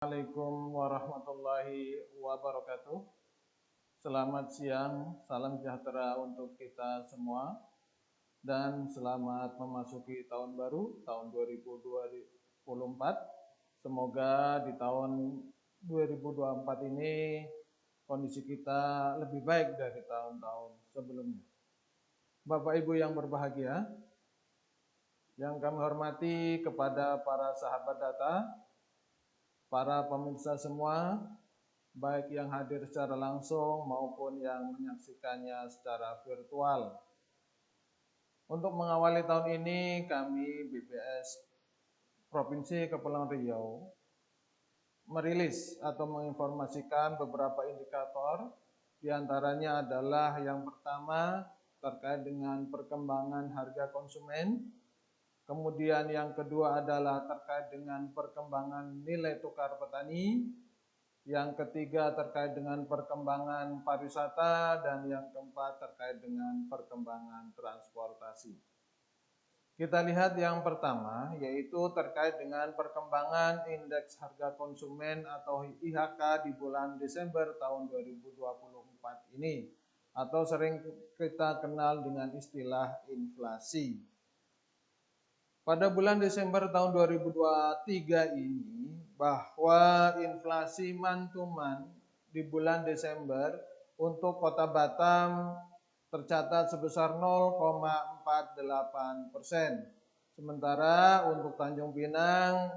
Assalamualaikum warahmatullahi wabarakatuh. Selamat siang, salam sejahtera untuk kita semua dan selamat memasuki tahun baru tahun 2024. Semoga di tahun 2024 ini kondisi kita lebih baik dari tahun-tahun sebelumnya. Bapak Ibu yang berbahagia, yang kami hormati kepada para sahabat data, para pemirsa semua, baik yang hadir secara langsung maupun yang menyaksikannya secara virtual. Untuk mengawali tahun ini, kami BPS Provinsi Kepulauan Riau merilis atau menginformasikan beberapa indikator. Di antaranya adalah yang pertama terkait dengan perkembangan harga konsumen. Kemudian yang kedua adalah terkait dengan perkembangan nilai tukar petani. Yang ketiga terkait dengan perkembangan pariwisata dan yang keempat terkait dengan perkembangan transportasi. Kita lihat yang pertama yaitu terkait dengan perkembangan indeks harga konsumen atau IHK di bulan Desember tahun 2024 ini atau sering kita kenal dengan istilah inflasi. Pada bulan Desember tahun 2023 ini, bahwa inflasi man-to-man di bulan Desember untuk Kota Batam tercatat sebesar 0,48%. Sementara untuk Tanjung Pinang,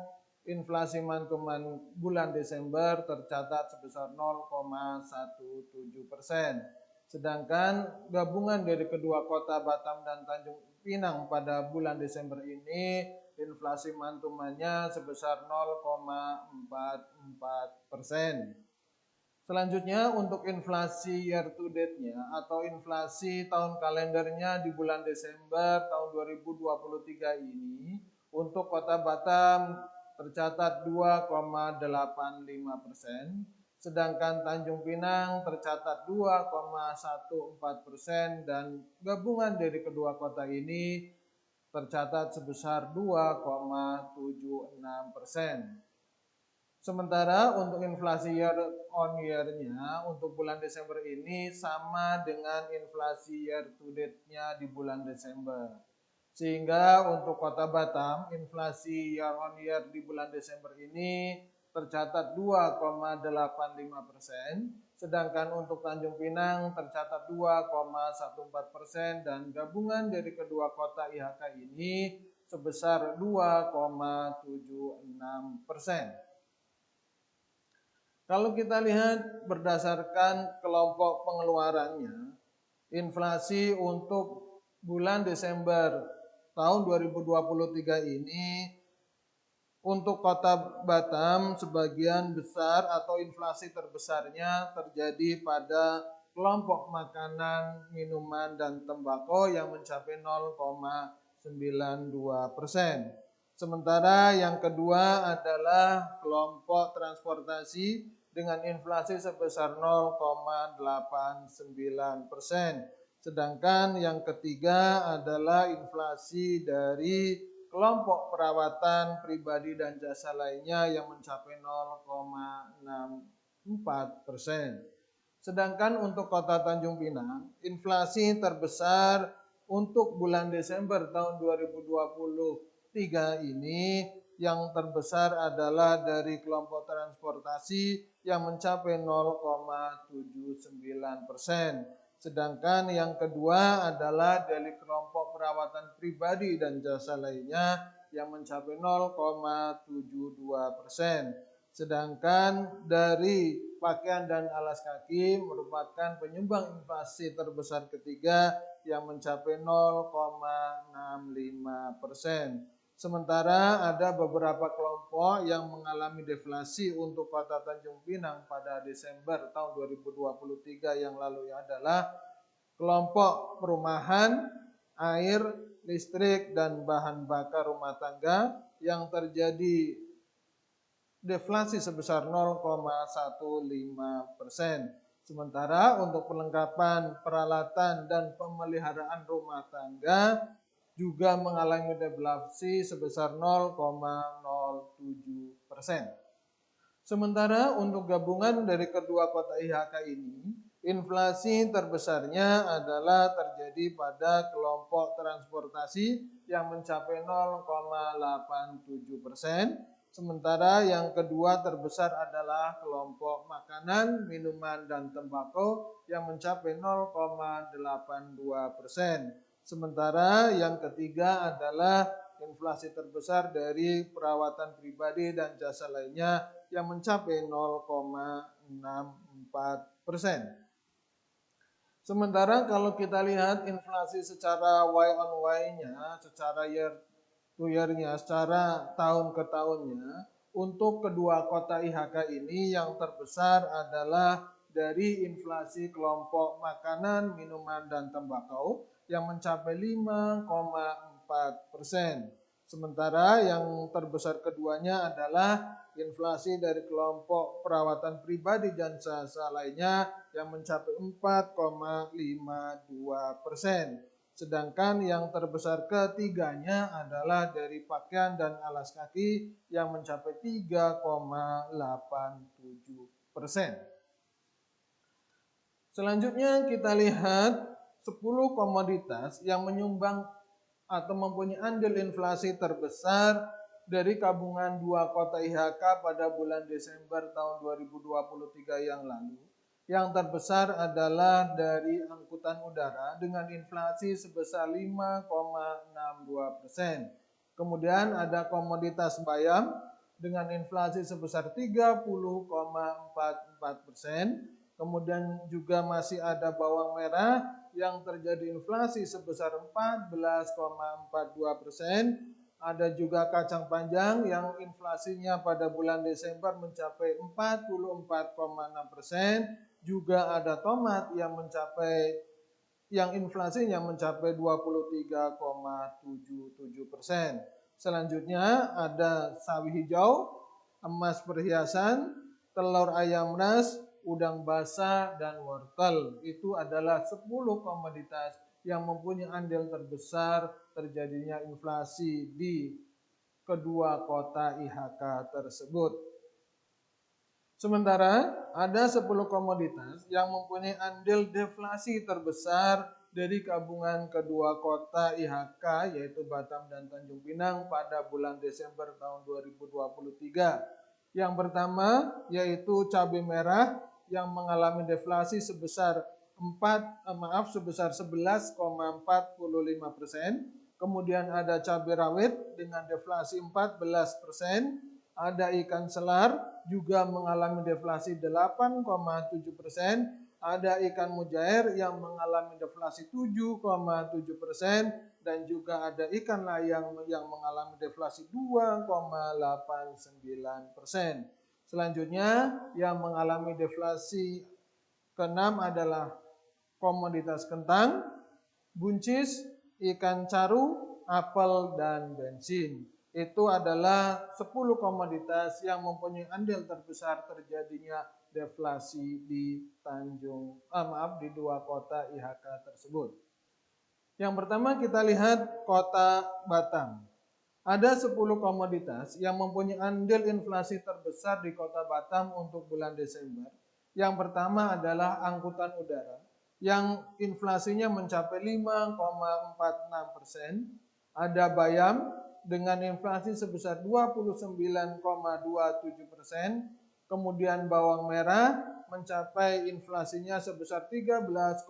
inflasi man-to-man bulan Desember tercatat sebesar 0,17%. Sedangkan gabungan dari kedua kota Batam dan Tanjung Pinang pada bulan Desember ini inflasi man-to-man-nya sebesar 0,44%. Selanjutnya untuk inflasi year to date-nya atau inflasi tahun kalendernya di bulan Desember tahun 2023 ini untuk Kota Batam tercatat 2,85%. Sedangkan Tanjung Pinang tercatat 2,14% dan gabungan dari kedua kota ini tercatat sebesar 2,76%. Sementara untuk inflasi year on year-nya untuk bulan Desember ini sama dengan inflasi year to date-nya di bulan Desember. Sehingga untuk Kota Batam, inflasi year on year di bulan Desember ini tercatat 2,85%, sedangkan untuk Tanjung Pinang tercatat 2,14% dan gabungan dari kedua kota IHK ini sebesar 2,76%. Kalau kita lihat berdasarkan kelompok pengeluarannya, inflasi untuk bulan Desember tahun 2023 ini untuk Kota Batam sebagian besar atau inflasi terbesarnya terjadi pada kelompok makanan, minuman, dan tembakau yang mencapai 0,92%. Sementara yang kedua adalah kelompok transportasi dengan inflasi sebesar 0,89%. Sedangkan yang ketiga adalah inflasi dari kelompok perawatan pribadi dan jasa lainnya yang mencapai 0,64%. Sedangkan untuk Kota Tanjung Pinang, inflasi terbesar untuk bulan Desember tahun 2023 ini yang terbesar adalah dari kelompok transportasi yang mencapai 0,79%. Sedangkan yang kedua adalah dari kelompok perawatan pribadi dan jasa lainnya yang mencapai 0,72%. Sedangkan dari pakaian dan alas kaki merupakan penyumbang inflasi terbesar ketiga yang mencapai 0,65%. Sementara ada beberapa kelompok yang mengalami deflasi untuk Kota Tanjung Pinang pada Desember tahun 2023 yang lalu adalah kelompok perumahan, air, listrik, dan bahan bakar rumah tangga yang terjadi deflasi sebesar 0,15%. Sementara untuk perlengkapan, peralatan, dan pemeliharaan rumah tangga juga mengalami deflasi sebesar 0,07%. Sementara untuk gabungan dari kedua kota IHK ini, inflasi terbesarnya adalah terjadi pada kelompok transportasi yang mencapai 0,87%. Sementara yang kedua terbesar adalah kelompok makanan, minuman, dan tembakau yang mencapai 0,82%. Sementara yang ketiga adalah inflasi terbesar dari perawatan pribadi dan jasa lainnya yang mencapai 0,64%. Sementara kalau kita lihat inflasi secara Y on Y-nya, secara year to year-nya, secara tahun ke tahunnya, untuk kedua kota IHK ini yang terbesar adalah dari inflasi kelompok makanan, minuman, dan tembakau yang mencapai 5,4%. Sementara yang terbesar keduanya adalah inflasi dari kelompok perawatan pribadi dan jasa lainnya yang mencapai 4,52%. Sedangkan yang terbesar ketiganya adalah dari pakaian dan alas kaki yang mencapai 3,87%. Selanjutnya kita lihat 10 komoditas yang menyumbang atau mempunyai andil inflasi terbesar dari gabungan dua kota IHK pada bulan Desember tahun 2023 yang lalu. Yang terbesar adalah dari angkutan udara dengan inflasi sebesar 5,62%. Kemudian ada komoditas bayam dengan inflasi sebesar 30,44%. Kemudian juga masih ada bawang merah yang terjadi inflasi sebesar 14,42%. Ada juga kacang panjang yang inflasinya pada bulan Desember mencapai 44,6%. Juga ada tomat yang inflasinya mencapai 23,77%. Selanjutnya ada sawi hijau, emas perhiasan, telur ayam ras, udang basah, dan wortel. Itu adalah 10 komoditas yang mempunyai andil terbesar terjadinya inflasi di kedua kota IHK tersebut. Sementara ada 10 komoditas yang mempunyai andil deflasi terbesar dari gabungan kedua kota IHK yaitu Batam dan Tanjung Pinang pada bulan Desember tahun 2023. Yang pertama yaitu cabai merah yang mengalami deflasi sebesar 11,45%. Kemudian ada cabai rawit dengan deflasi 14%. Ada ikan selar juga mengalami deflasi 8,7%. Ada ikan mujair yang mengalami deflasi 7,7%. Dan juga ada ikan layang yang mengalami deflasi 2,89%. Selanjutnya yang mengalami deflasi keenam adalah komoditas kentang, buncis, ikan caru, apel, dan bensin. Itu adalah 10 komoditas yang mempunyai andil terbesar terjadinya deflasi di di dua kota IHK tersebut. Yang pertama kita lihat kota Batam. Ada 10 komoditas yang mempunyai andil inflasi terbesar di kota Batam untuk bulan Desember. Yang pertama adalah angkutan udara yang inflasinya mencapai 5,46%. Ada bayam dengan inflasi sebesar 29,27%. Kemudian bawang merah mencapai inflasinya sebesar 13,59%.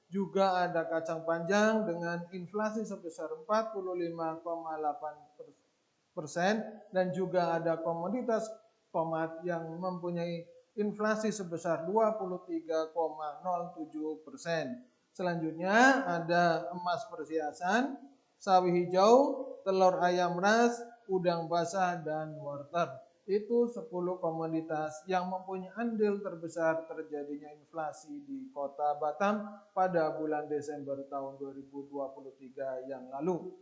Juga ada kacang panjang dengan inflasi sebesar 45,8%. Dan juga ada komoditas tomat yang mempunyai inflasi sebesar 23,07%. Selanjutnya ada emas perhiasan, sawi hijau, telur ayam ras, udang basah, dan wortel. Itu 10 komoditas yang mempunyai andil terbesar terjadinya inflasi di kota Batam pada bulan Desember tahun 2023 yang lalu.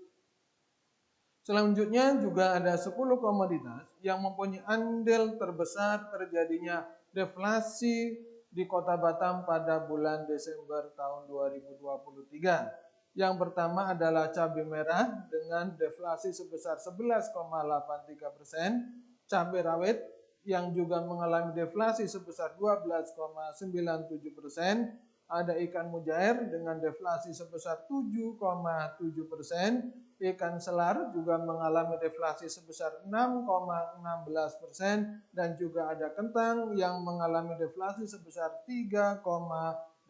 Selanjutnya juga ada 10 komoditas yang mempunyai andil terbesar terjadinya deflasi di kota Batam pada bulan Desember tahun 2023. Yang pertama adalah cabai merah dengan deflasi sebesar 11,83%. cabai rawit yang juga mengalami deflasi sebesar 12,97%, ada ikan mujair dengan deflasi sebesar 7,7%, ikan selar juga mengalami deflasi sebesar 6,16%, dan juga ada kentang yang mengalami deflasi sebesar 3,82%.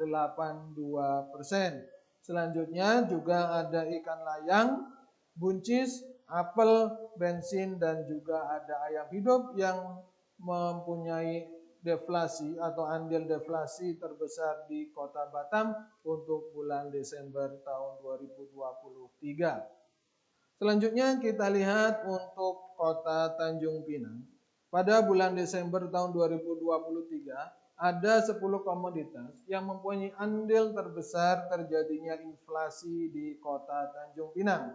Selanjutnya juga ada ikan layang, buncis, apel, bensin, dan juga ada ayam hidup yang mempunyai deflasi atau andil deflasi terbesar di Kota Batam untuk bulan Desember tahun 2023. Selanjutnya kita lihat untuk Kota Tanjung Pinang. Pada bulan Desember tahun 2023 ada 10 komoditas yang mempunyai andil terbesar terjadinya inflasi di Kota Tanjung Pinang.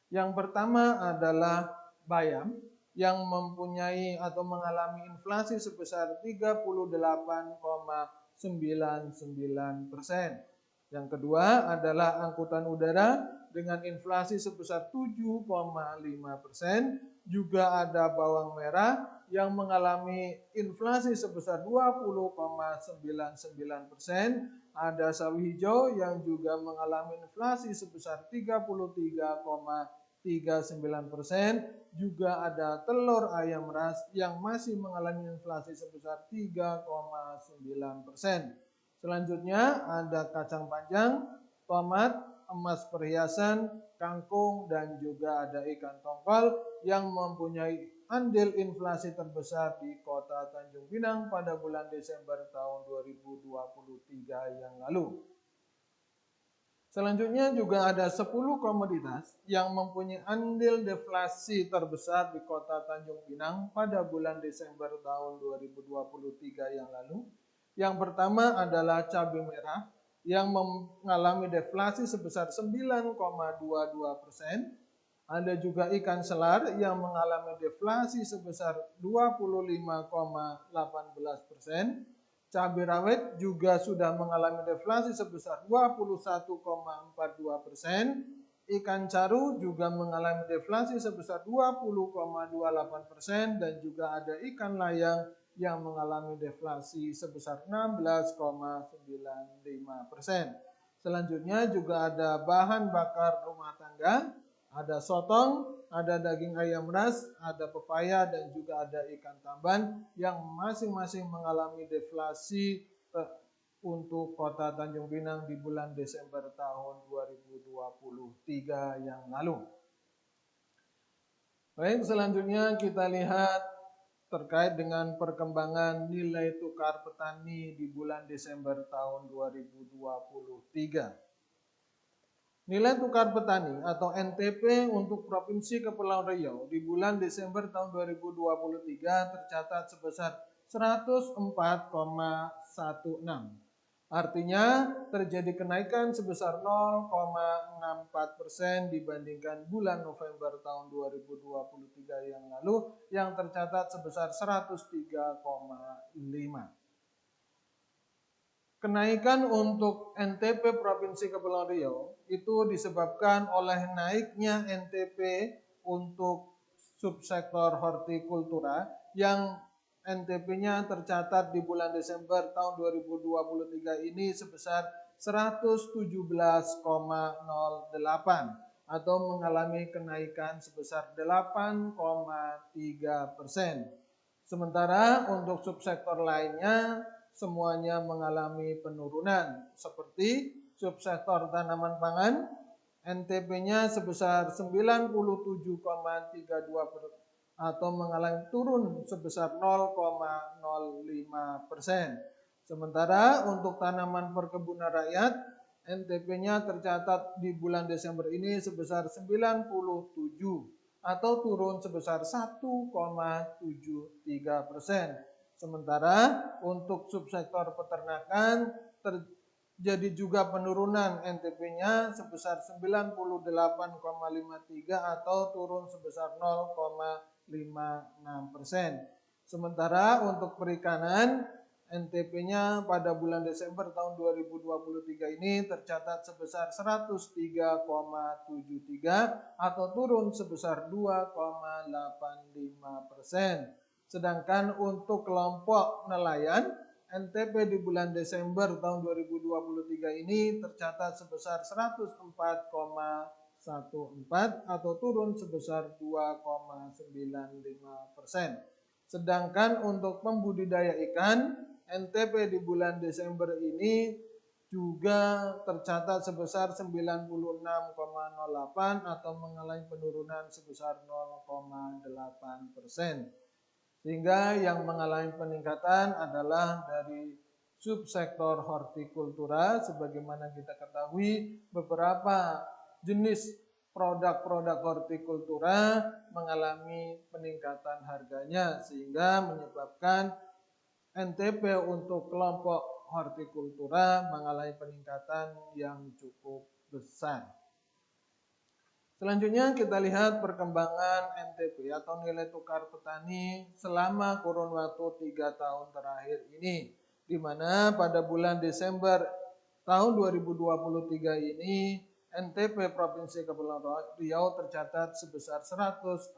Yang pertama adalah bayam yang mempunyai atau mengalami inflasi sebesar 38,99%. Yang kedua adalah angkutan udara dengan inflasi sebesar 7,5%. Juga ada bawang merah yang mengalami inflasi sebesar 20,99%. Ada sawi hijau yang juga mengalami inflasi sebesar 33,39%. Juga ada telur ayam ras yang masih mengalami inflasi sebesar 3,9%. Selanjutnya ada kacang panjang, tomat, emas perhiasan, kangkung, dan juga ada ikan tongkol yang mempunyai andil inflasi terbesar di Kota Tanjung Pinang pada bulan Desember tahun 2023 yang lalu. Selanjutnya juga ada 10 komoditas yang mempunyai andil deflasi terbesar di Kota Tanjung Pinang pada bulan Desember tahun 2023 yang lalu. Yang pertama adalah cabai merah yang mengalami deflasi sebesar 9,22%. Ada juga ikan selar yang mengalami deflasi sebesar 25,18%. Cabai rawit juga sudah mengalami deflasi sebesar 21,42%. Ikan caru juga mengalami deflasi sebesar 20,28%, dan juga ada ikan layang yang mengalami deflasi sebesar 16,95%. Selanjutnya juga ada bahan bakar rumah tangga, ada sotong, ada daging ayam ras, ada pepaya, dan juga ada ikan tamban yang masing-masing mengalami deflasi untuk Kota Tanjung Pinang di bulan Desember tahun 2023 yang lalu. Baik, selanjutnya kita lihat terkait dengan perkembangan nilai tukar petani di bulan Desember tahun 2023. Nilai tukar petani atau NTP untuk Provinsi Kepulauan Riau di bulan Desember tahun 2023 tercatat sebesar 104,16. Artinya terjadi kenaikan sebesar 0,64% dibandingkan bulan November tahun 2023 yang lalu yang tercatat sebesar 103,5. Kenaikan untuk NTP Provinsi Kepulauan Riau itu disebabkan oleh naiknya NTP untuk subsektor hortikultura yang NTP-nya tercatat di bulan Desember tahun 2023 ini sebesar 117,08 atau mengalami kenaikan sebesar 8,3%. Sementara untuk subsektor lainnya semuanya mengalami penurunan, seperti subsektor tanaman pangan, NTP-nya sebesar 97,32% atau mengalami turun sebesar 0,05%. Sementara untuk tanaman perkebunan rakyat, NTP-nya tercatat di bulan Desember ini sebesar 97 atau turun sebesar 1,73%. Sementara untuk subsektor peternakan terjadi juga penurunan NTP-nya sebesar 98,53 atau turun sebesar 0,56%. Sementara untuk perikanan NTP-nya pada bulan Desember tahun 2023 ini tercatat sebesar 103,73 atau turun sebesar 2,85%. Sedangkan untuk kelompok nelayan, NTP di bulan Desember tahun 2023 ini tercatat sebesar 104,14 atau turun sebesar 2,95%. Sedangkan untuk pembudidaya ikan, NTP di bulan Desember ini juga tercatat sebesar 96,08 atau mengalami penurunan sebesar 0,8%. Sehingga yang mengalami peningkatan adalah dari subsektor hortikultura. Sebagaimana kita ketahui, beberapa jenis produk-produk hortikultura mengalami peningkatan harganya, sehingga menyebabkan NTP untuk kelompok hortikultura mengalami peningkatan yang cukup besar. Selanjutnya kita lihat perkembangan NTP atau nilai tukar petani selama kurun waktu 3 tahun terakhir ini, di mana pada bulan Desember tahun 2023 ini NTP Provinsi Kepulauan Riau tercatat sebesar 104,16,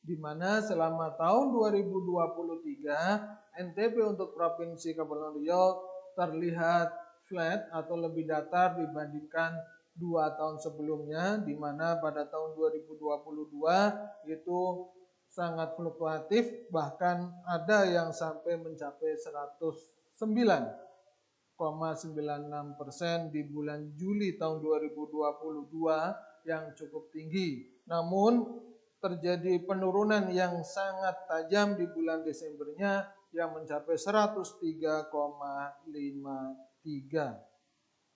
di mana selama tahun 2023 NTP untuk Provinsi Kepulauan Riau terlihat flat atau lebih datar dibandingkan 2 tahun sebelumnya, di mana pada tahun 2022 itu sangat fluktuatif, bahkan ada yang sampai mencapai 109,96% di bulan Juli tahun 2022 yang cukup tinggi. Namun terjadi penurunan yang sangat tajam di bulan Desembernya yang mencapai 103,53.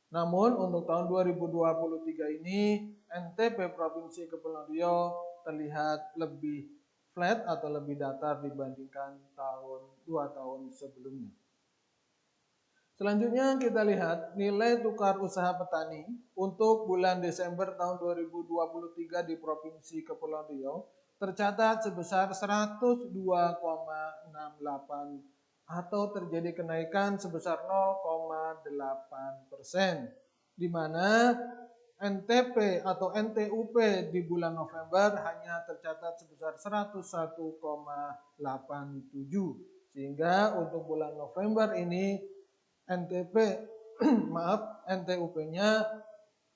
Namun untuk tahun 2023 ini NTP Provinsi Kepulauan Riau terlihat lebih flat atau lebih datar dibandingkan 2 tahun sebelumnya. Selanjutnya kita lihat nilai tukar usaha petani untuk bulan Desember tahun 2023 di Provinsi Kepulauan Riau tercatat sebesar 102,68 atau terjadi kenaikan sebesar 0,8%, di mana NTP atau NTUP di bulan November hanya tercatat sebesar 101,87, sehingga untuk bulan November ini NTUP-nya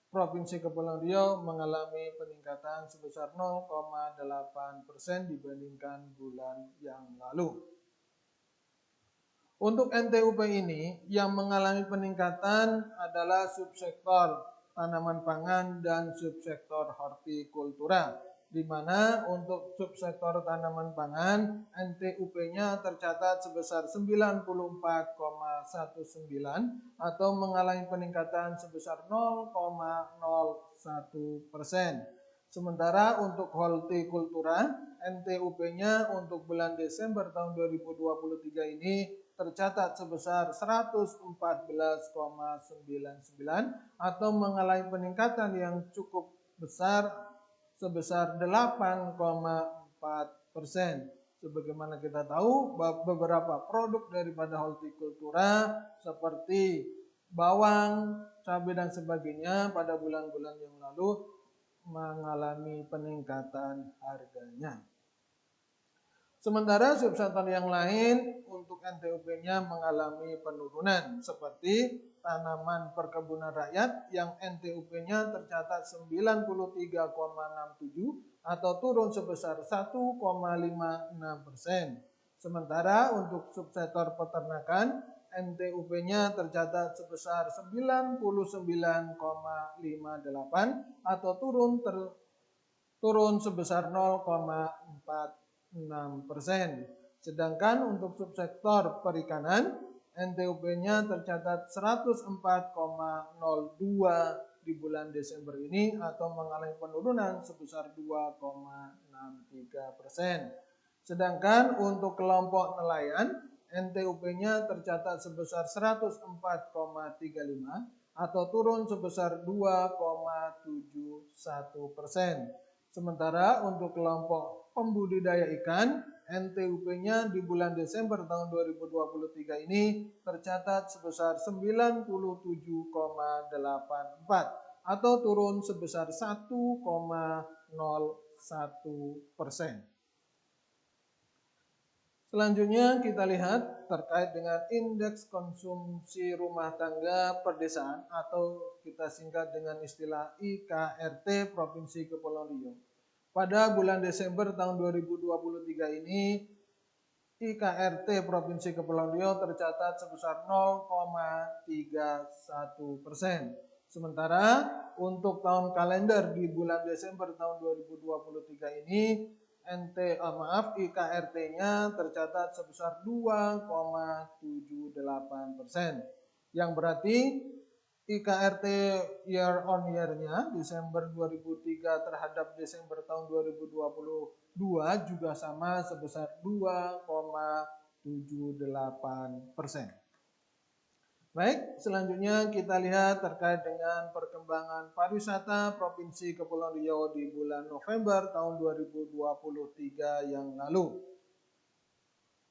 Provinsi Kepulauan Riau mengalami peningkatan sebesar 0,8% dibandingkan bulan yang lalu. Untuk NTUP ini yang mengalami peningkatan adalah subsektor tanaman pangan dan subsektor hortikultura, di mana untuk subsektor tanaman pangan NTUP-nya tercatat sebesar 94,19 atau mengalami peningkatan sebesar 0,01%. Sementara untuk hortikultura NTUP-nya untuk bulan Desember tahun 2023 ini tercatat sebesar 114,99 atau mengalami peningkatan yang cukup besar sebesar 8,4%. Sebagaimana kita tahu, beberapa produk daripada hortikultura seperti bawang, cabai dan sebagainya pada bulan-bulan yang lalu mengalami peningkatan harganya. Sementara subsektor yang lain untuk NTUP-nya mengalami penurunan, seperti tanaman perkebunan rakyat yang NTUP-nya tercatat 93,67 atau turun sebesar 1,56%. Sementara untuk subsektor peternakan NTUP-nya tercatat sebesar 99,58 atau turun sebesar 0,46%. Sedangkan untuk subsektor perikanan NTUP-nya tercatat 104,02 di bulan Desember ini atau mengalami penurunan sebesar 2,63%. Sedangkan untuk kelompok nelayan NTUP-nya tercatat sebesar 104,35 atau turun sebesar 2,71%. Sementara untuk kelompok pembudidaya ikan NTUP-nya di bulan Desember tahun 2023 ini tercatat sebesar 97,84 atau turun sebesar 1,01%. Selanjutnya kita lihat terkait dengan indeks konsumsi rumah tangga perdesaan atau kita singkat dengan istilah IKRT Provinsi Kepulauan Riau. Pada bulan Desember tahun 2023 ini IKRT Provinsi Kepulauan Riau tercatat sebesar 0,31%. Sementara untuk tahun kalender di bulan Desember tahun 2023 ini IKRT-nya tercatat sebesar 2,78%. Yang berarti IKRT year on year-nya Desember 2003 terhadap Desember tahun 2022 juga sama sebesar 2,78%. Baik, selanjutnya kita lihat terkait dengan perkembangan pariwisata Provinsi Kepulauan Riau di bulan November tahun 2023 yang lalu.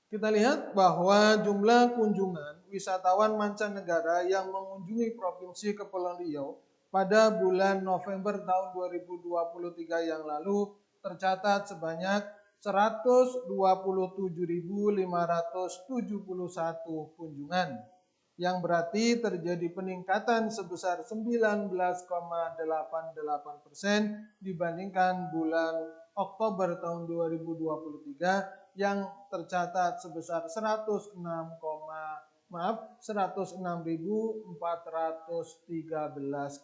Kita lihat bahwa jumlah kunjungan wisatawan mancanegara yang mengunjungi Provinsi Kepulauan Riau pada bulan November tahun 2023 yang lalu tercatat sebanyak 127.571 kunjungan, yang berarti terjadi peningkatan sebesar 19,88% dibandingkan bulan Oktober tahun 2023 yang tercatat sebesar 106.413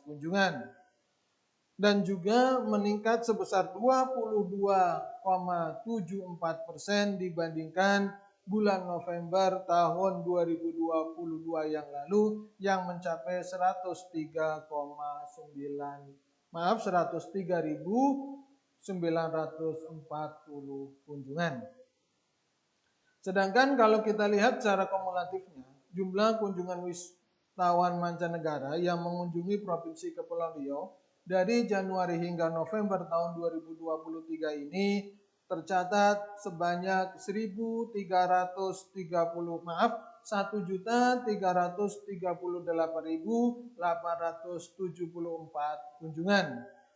kunjungan, dan juga meningkat sebesar 22,74% dibandingkan bulan November tahun 2022 yang lalu yang mencapai 103.940 kunjungan. Sedangkan kalau kita lihat secara kumulatifnya, jumlah kunjungan wisatawan mancanegara yang mengunjungi Provinsi Kepulauan Riau dari Januari hingga November tahun 2023 ini tercatat sebanyak 1.338.874 kunjungan.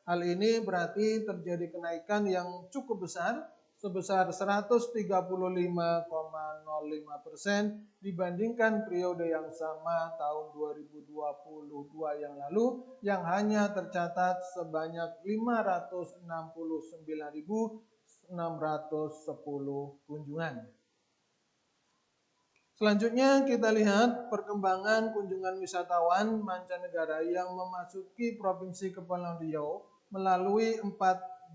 Hal ini berarti terjadi kenaikan yang cukup besar sebesar 135,05% dibandingkan periode yang sama tahun 2022 yang lalu yang hanya tercatat sebanyak 569.610 kunjungan. Selanjutnya kita lihat perkembangan kunjungan wisatawan mancanegara yang memasuki Provinsi Kepulauan Riau melalui 4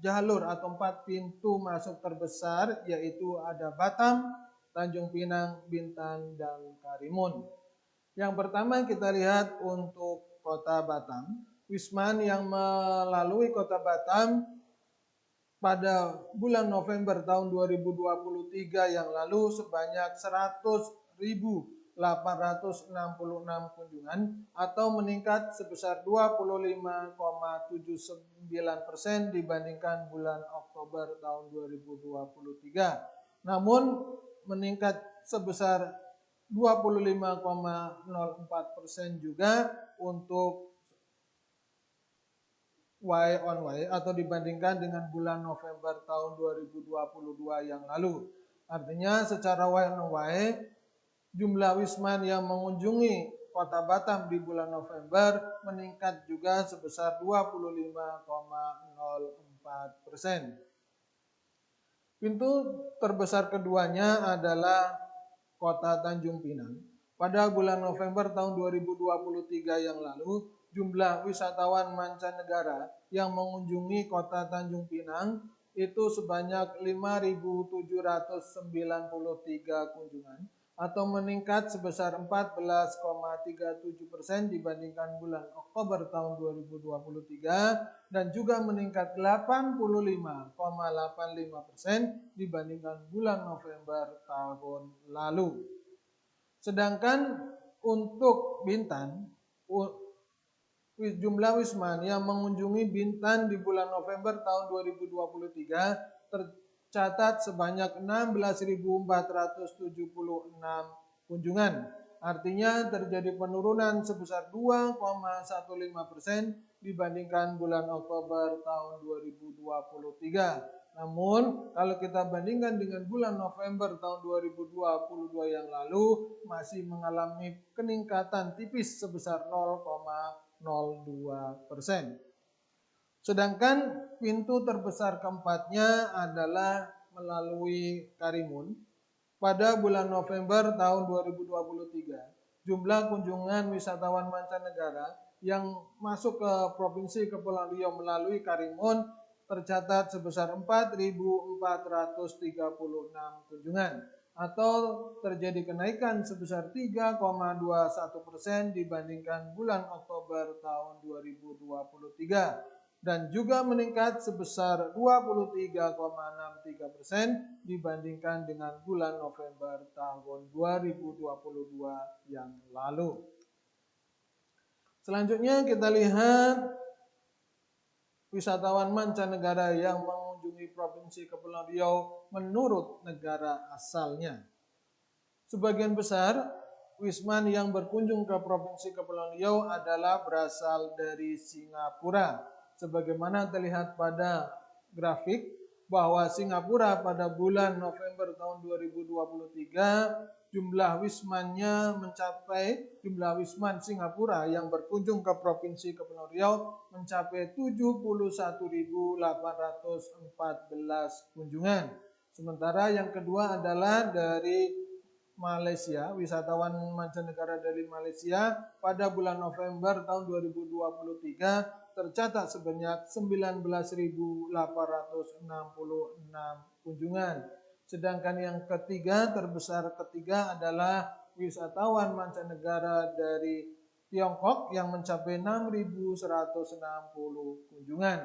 jalur atau 4 pintu masuk terbesar, yaitu ada Batam, Tanjung Pinang, Bintan, dan Karimun. Yang pertama kita lihat untuk Kota Batam. Wisman yang melalui Kota Batam pada bulan November tahun 2023 yang lalu sebanyak 100.866 kunjungan atau meningkat sebesar 25,79% dibandingkan bulan Oktober tahun 2023. Namun meningkat sebesar 25,04% juga untuk Y on Y atau dibandingkan dengan bulan November tahun 2022 yang lalu. Artinya secara Y on Y jumlah wisman yang mengunjungi Kota Batam di bulan November meningkat juga sebesar 25,04%. Pintu terbesar keduanya adalah Kota Tanjung Pinang. Pada bulan November tahun 2023 yang lalu, jumlah wisatawan mancanegara yang mengunjungi Kota Tanjung Pinang itu sebanyak 5.793 kunjungan atau meningkat sebesar 14,37% dibandingkan bulan Oktober tahun 2023 dan juga meningkat 85,85% dibandingkan bulan November tahun lalu. Sedangkan untuk Bintan, jumlah wisman yang mengunjungi Bintan di bulan November tahun 2023 tercatat sebanyak 16.476 kunjungan. Artinya terjadi penurunan sebesar 2,15% dibandingkan bulan Oktober tahun 2023. Namun kalau kita bandingkan dengan bulan November tahun 2022 yang lalu masih mengalami peningkatan tipis sebesar 0,02%. Sedangkan pintu terbesar keempatnya adalah melalui Karimun. Pada bulan November tahun 2023, jumlah kunjungan wisatawan mancanegara yang masuk ke Provinsi Kepulauan Riau melalui Karimun tercatat sebesar 4.436 kunjungan atau terjadi kenaikan sebesar 3,21% dibandingkan bulan Oktober tahun 2023 dan juga meningkat sebesar 23,63% dibandingkan dengan bulan November tahun 2022 yang lalu. Selanjutnya kita lihat wisatawan mancanegara yang mengunjungi Provinsi Kepulauan Riau menurut negara asalnya. Sebagian besar wisman yang berkunjung ke Provinsi Kepulauan Riau adalah berasal dari Singapura. Sebagaimana terlihat pada grafik bahwa Singapura pada bulan November tahun 2023 jumlah wisman Singapura yang berkunjung ke Provinsi Kepulauan Riau mencapai 71.814 kunjungan. Sementara yang kedua adalah dari Malaysia, wisatawan mancanegara dari Malaysia pada bulan November tahun 2023 tercatat sebanyak 19.866 kunjungan. Sedangkan yang ketiga terbesar adalah wisatawan mancanegara dari Tiongkok yang mencapai 6.160 kunjungan.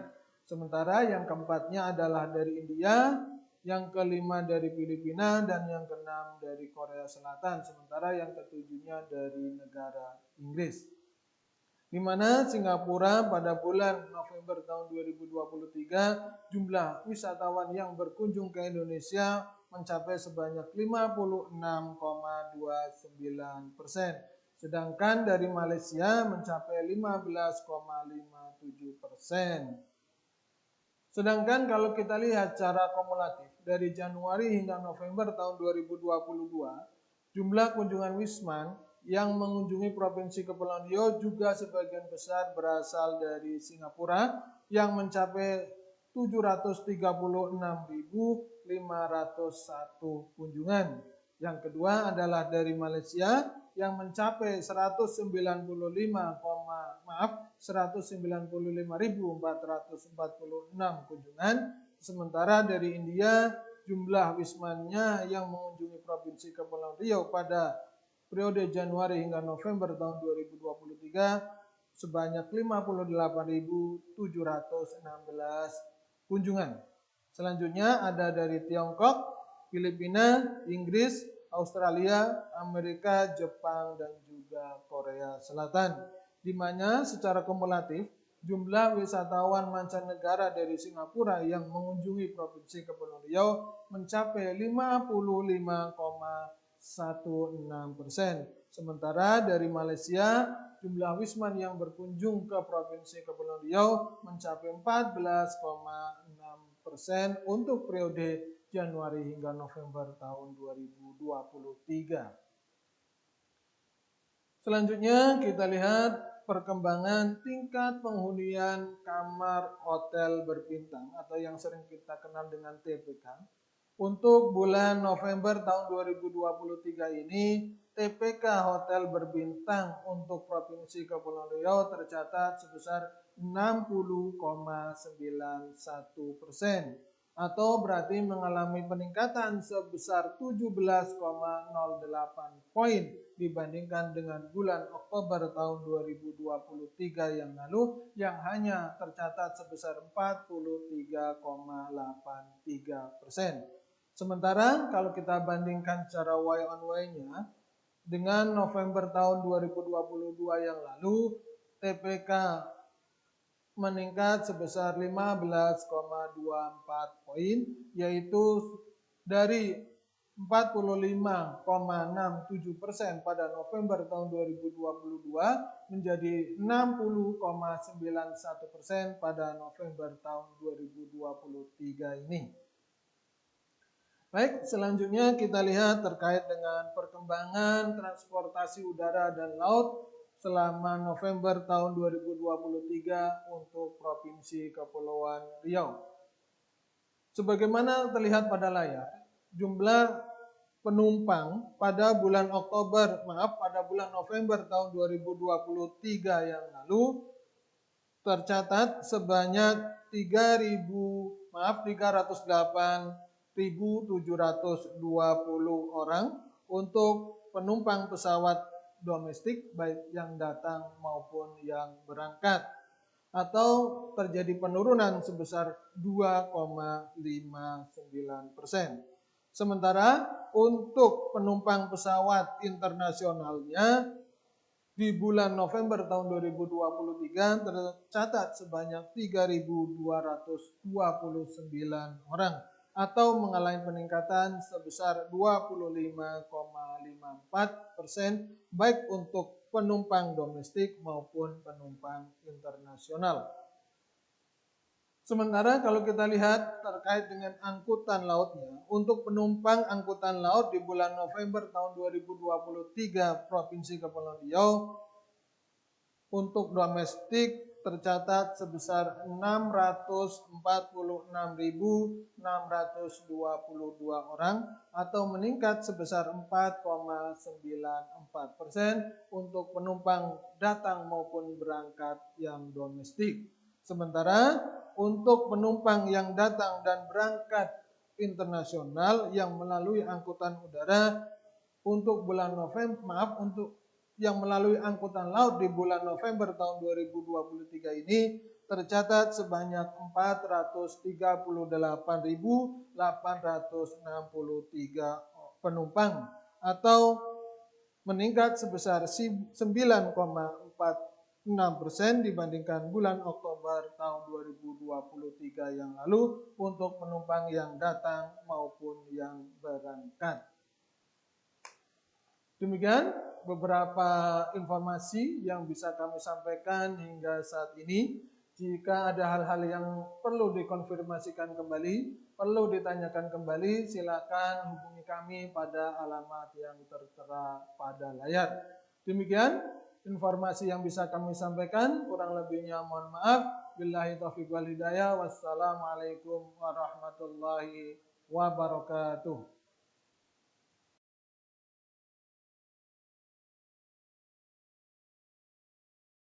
Sementara yang keempatnya adalah dari India, yang kelima dari Filipina, dan yang keenam dari Korea Selatan. Sementara yang ketujuhnya dari negara Inggris. Di mana Singapura pada bulan November tahun 2023 jumlah wisatawan yang berkunjung ke Indonesia mencapai sebanyak 56,29%. Sedangkan dari Malaysia mencapai 15,57%. Sedangkan kalau kita lihat secara kumulatif dari Januari hingga November tahun 2022, jumlah kunjungan wisman yang mengunjungi Provinsi Kepulauan Riau juga sebagian besar berasal dari Singapura yang mencapai 736.501 kunjungan. Yang kedua adalah dari Malaysia yang mencapai 195.446 kunjungan. Sementara dari India jumlah wismannya yang mengunjungi Provinsi Kepulauan Riau pada periode Januari hingga November tahun 2023 sebanyak 58.716 kunjungan. Selanjutnya ada dari Tiongkok, Filipina, Inggris, Australia, Amerika, Jepang, dan juga Korea Selatan. Di mana secara kumulatif jumlah wisatawan mancanegara dari Singapura yang mengunjungi Provinsi Kepulauan Riau mencapai 55,16%. Sementara dari Malaysia, jumlah wisman yang berkunjung ke Provinsi Kepulauan Riau mencapai 14,6% untuk periode Januari hingga November tahun 2023. Selanjutnya kita lihat perkembangan tingkat penghunian kamar hotel berbintang atau yang sering kita kenal dengan TPK. Untuk bulan November tahun 2023 ini, TPK hotel berbintang untuk Provinsi Kepulauan Riau tercatat sebesar 60,91%. Atau berarti mengalami peningkatan sebesar 17,08 poin dibandingkan dengan bulan Oktober tahun 2023 yang lalu yang hanya tercatat sebesar 43,83%. Sementara kalau kita bandingkan secara Y on Y-nya dengan November tahun 2022 yang lalu, TPK meningkat sebesar 15,24 poin, yaitu dari 45,67% pada November tahun 2022 menjadi 60,91% pada November tahun 2023 ini. Baik, selanjutnya kita lihat terkait dengan perkembangan transportasi udara dan laut selama November tahun 2023 untuk Provinsi Kepulauan Riau. Sebagaimana terlihat pada layar, jumlah penumpang pada bulan November tahun 2023 yang lalu tercatat sebanyak 308.720 orang untuk penumpang pesawat domestik baik yang datang maupun yang berangkat, atau terjadi penurunan sebesar 2,59%. Sementara untuk penumpang pesawat internasionalnya di bulan November tahun 2023 tercatat sebanyak 3.229 orang atau mengalami peningkatan sebesar 25,54% baik untuk penumpang domestik maupun penumpang internasional. Sementara kalau kita lihat terkait dengan angkutan lautnya, untuk penumpang angkutan laut di bulan November tahun 2023 Provinsi Kepulauan Riau untuk domestik tercatat sebesar 646.622 orang atau meningkat sebesar 4,94% untuk penumpang datang maupun berangkat yang domestik. Sementara untuk penumpang yang datang dan berangkat internasional yang melalui angkutan udara untuk bulan November, untuk yang melalui angkutan laut di bulan November tahun 2023 ini tercatat sebanyak 438.863 penumpang atau meningkat sebesar 9,46% dibandingkan bulan Oktober tahun 2023 yang lalu untuk penumpang yang datang maupun yang berangkat. Demikian beberapa informasi yang bisa kami sampaikan hingga saat ini. Jika ada hal-hal yang perlu dikonfirmasikan kembali, perlu ditanyakan kembali, silakan hubungi kami pada alamat yang tertera pada layar. Demikian informasi yang bisa kami sampaikan, kurang lebihnya mohon maaf. Billahi taufiq wal hidayah. Wassalamualaikum warahmatullahi wabarakatuh.